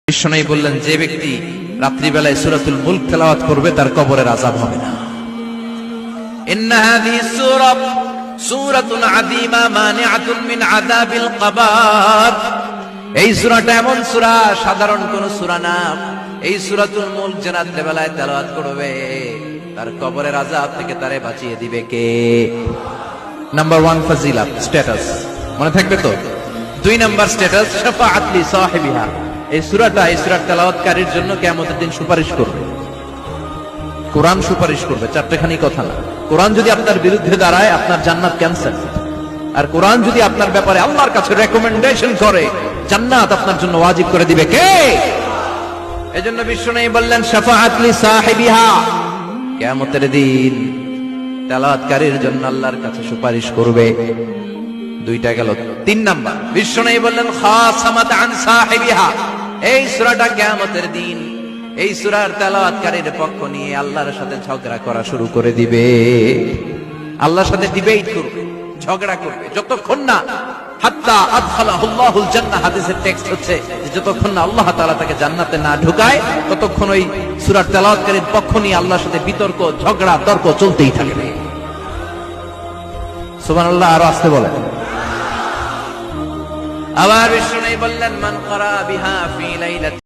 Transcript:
বিশ্বনবী বললেন, যে ব্যক্তি রাত্রিবেলায় সূরাতুল মুলক তেলাওয়াত করবে তার কবরের আযাব হবে না। ইন্না হাযিহি সূরাতুন আযীমা মানিআতুন মিন আযাবিল কবর। এই সূরাটা এমন সূরা, সাধারণ কোন সূরা না। এই সূরাতুল মুলক যে রাত্রিবেলায় তেলাওয়াত করবে তার কবরের আযাব থেকে তারে বাঁচিয়ে দিবে কে? নাম্বার 1 ফজিলত, স্ট্যাটাস মনে থাকবে তো। 2 নাম্বার স্ট্যাটাস, শাফাআত লি সাহিবিহা। এই সূরাটা, এই সূরার তেলাওয়াতকারীর জন্য কিয়ামতের দিন সুপারিশ করবে। কোরআন সুপারিশ করবে, চারটেখানি কথা না। কোরআন যদি আপনার বিরুদ্ধে দাঁড়ায় আপনার জান্নাত ক্যান্সেল, আর কোরআন যদি আপনার ব্যাপারে আল্লাহর কাছে রেকমেন্ডেশন করে জান্নাত আপনার জন্য ওয়াজিব করে দিবে কে? এজন্য বিশ্বনবী বললেন, শাফাআত লি সাহিবিহা। কিয়ামতের দিন তেলাওয়াতকারীর জন্য আল্লাহর কাছে সুপারিশ করবে। 2টা গেল। 3 নাম্বার, বিশ্বনবী বললেন, খাসামাত আন সাহিবিহা। এই সূরাটা কিয়ামতের দিন এই সূরার তেলাওয়াতকারীর পক্ষ নিয়ে আল্লাহর সাথে ঝগড়া করা শুরু করে দিবে। আল্লাহর সাথে ডিবেট করবে, ঝগড়া করবে, যতক্ষণ না হাত্তা আদখালাহুল্লাহুল জান্নাহ। হাদিসের টেক্সট হচ্ছে যে যতক্ষণ না আল্লাহ তাআলা তাকে জান্নাতে না ঢুকায় ততক্ষণ ওই সূরার তেলাওয়াতকারীর পক্ষ নিয়ে আল্লাহর সাথে বিতর্ক, ঝগড়া, তর্ক চলতেই থাকবে। সুবহানাল্লাহ। আর আস্তে বলেন। আবার বিশ্বনবী বললেন, মান ক্বারা বিহা ফি লাইলাত